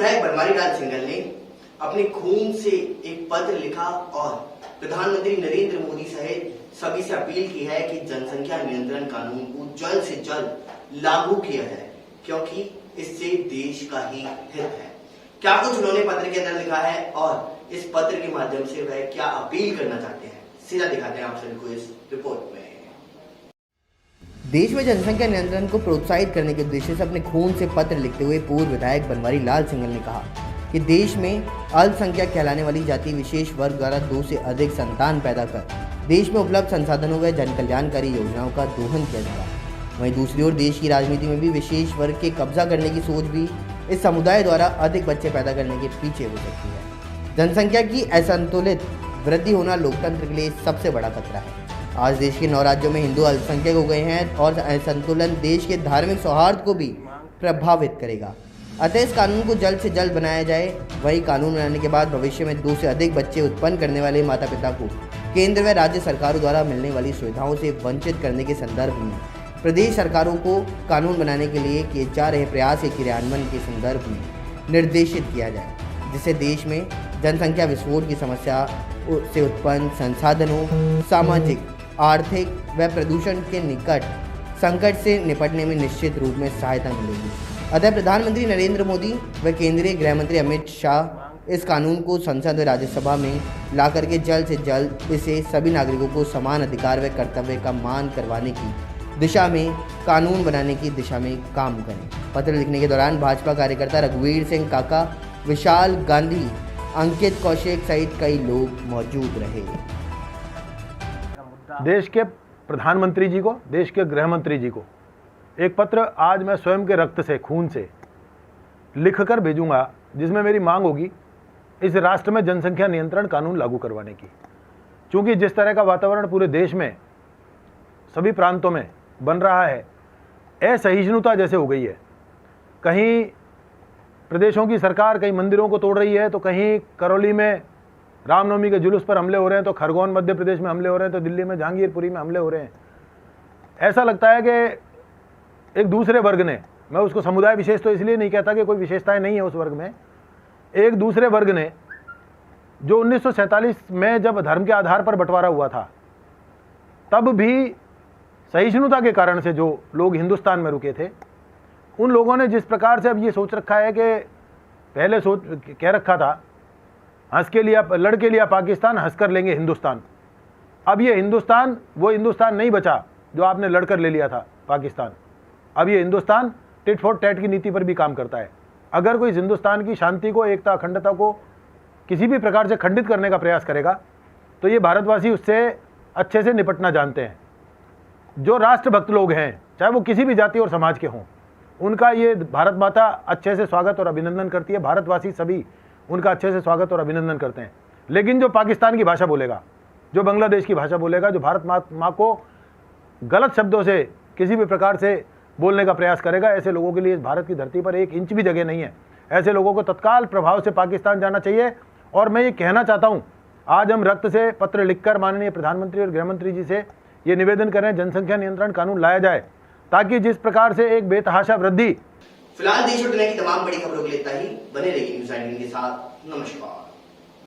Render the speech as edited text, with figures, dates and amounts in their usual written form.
विधायक बनवारी लाल सिंघल ने अपने खून से एक पत्र लिखा और प्रधानमंत्री नरेंद्र मोदी सहित सभी से अपील की है कि जनसंख्या नियंत्रण कानून को जल्द से जल्द लागू किया जाए, क्योंकि इससे देश का ही हित है। क्या कुछ उन्होंने पत्र के अंदर लिखा है और इस पत्र के माध्यम से वह क्या अपील करना चाहते हैं, सीधा दिखाते हैं आप सभी को इस रिपोर्ट में। देश में जनसंख्या नियंत्रण को प्रोत्साहित करने के उद्देश्य से अपने खून से पत्र लिखते हुए पूर्व विधायक बनवारी लाल सिंघल ने कहा कि देश में अल्पसंख्यक कहलाने वाली जाति विशेष वर्ग द्वारा 2 से अधिक संतान पैदा कर देश में उपलब्ध संसाधनों व जन कल्याणकारी योजनाओं का दोहन किया जाएगा। वहीं दूसरी ओर देश की राजनीति में भी विशेष वर्ग के कब्जा करने की सोच भी इस समुदाय द्वारा अधिक बच्चे पैदा करने के पीछे हो सकती है। जनसंख्या की असंतुलित वृद्धि होना लोकतंत्र के लिए सबसे बड़ा खतरा है। आज देश के 9 राज्यों में हिंदू अल्पसंख्यक हो गए हैं और असंतुलन देश के धार्मिक सौहार्द को भी प्रभावित करेगा। अतः इस कानून को जल्द से जल्द बनाया जाए। वही कानून बनाने के बाद भविष्य में 2 से अधिक बच्चे उत्पन्न करने वाले माता पिता को केंद्र व राज्य सरकारों द्वारा मिलने वाली सुविधाओं से वंचित करने के संदर्भ में प्रदेश सरकारों को कानून बनाने के लिए किए जा रहे प्रयास के क्रियान्वयन के संदर्भ में निर्देशित किया जाए, जिससे देश में जनसंख्या विस्फोट की समस्या से उत्पन्न संसाधनों, सामाजिक, आर्थिक व प्रदूषण के निकट संकट से निपटने में निश्चित रूप में सहायता मिलेगी। अतः प्रधानमंत्री नरेंद्र मोदी व केंद्रीय गृह मंत्री अमित शाह इस कानून को संसद व राज्यसभा में ला करके जल्द से जल्द इसे सभी नागरिकों को समान अधिकार व कर्तव्य का मान करवाने की दिशा में कानून बनाने की दिशा में काम करें। पत्र लिखने के दौरान भाजपा कार्यकर्ता रघुवीर सिंह काका, विशाल गांधी, अंकित कौशिक सहित कई लोग मौजूद रहे। देश के प्रधानमंत्री जी को, देश के गृह मंत्री जी को एक पत्र आज मैं स्वयं के रक्त से, खून से लिखकर भेजूंगा, जिसमें मेरी मांग होगी इस राष्ट्र में जनसंख्या नियंत्रण कानून लागू करवाने की। क्योंकि जिस तरह का वातावरण पूरे देश में सभी प्रांतों में बन रहा है, असहिष्णुता जैसे हो गई है। कहीं प्रदेशों की सरकार कहीं मंदिरों को तोड़ रही है, तो कहीं करौली में रामनवमी के जुलूस पर हमले हो रहे हैं, तो खरगोन मध्य प्रदेश में हमले हो रहे हैं, तो दिल्ली में जहांगीरपुरी में हमले हो रहे हैं। ऐसा लगता है कि एक दूसरे वर्ग ने, मैं उसको समुदाय विशेष तो इसलिए नहीं कहता कि कोई विशेषताएं नहीं है उस वर्ग में, एक दूसरे वर्ग ने जो 1947 में जब धर्म के आधार पर बंटवारा हुआ था, तब भी सहिष्णुता के कारण से जो लोग हिंदुस्तान में रुके थे, उन लोगों ने जिस प्रकार से अब ये सोच रखा है कि पहले कह रखा था हंस के लिया लड़के लिया पाकिस्तान, हंस कर लेंगे हिंदुस्तान। अब ये हिंदुस्तान वो हिंदुस्तान नहीं बचा जो आपने लड़कर ले लिया था पाकिस्तान। अब ये हिंदुस्तान टिट फॉर टैट की नीति पर भी काम करता है। अगर कोई हिंदुस्तान की शांति को, एकता, अखंडता को किसी भी प्रकार से खंडित करने का प्रयास करेगा, तो ये भारतवासी उससे अच्छे से निपटना जानते हैं। जो राष्ट्रभक्त लोग हैं, चाहे वो किसी भी जाति और समाज के हों, उनका ये भारत माता अच्छे से स्वागत और अभिनंदन करती है। भारतवासी सभी उनका अच्छे से स्वागत और अभिनंदन करते हैं। लेकिन जो पाकिस्तान की भाषा बोलेगा, जो बांग्लादेश की भाषा बोलेगा, जो भारत माँ को गलत शब्दों से किसी भी प्रकार से बोलने का प्रयास करेगा, ऐसे लोगों के लिए इस भारत की धरती पर 1 इंच भी जगह नहीं है। ऐसे लोगों को तत्काल प्रभाव से पाकिस्तान जाना चाहिए। और मैं ये कहना चाहता हूँ, आज हम रक्त से पत्र लिखकर माननीय प्रधानमंत्री और गृह मंत्री जी से ये निवेदन करें, जनसंख्या नियंत्रण कानून लाया जाए, ताकि जिस प्रकार से एक बेतहाशा वृद्धि। फिलहाल देश और दुनिया की तमाम बड़ी खबरों के लिए बने रहिए न्यूज़ 19 के साथ। नमस्कार।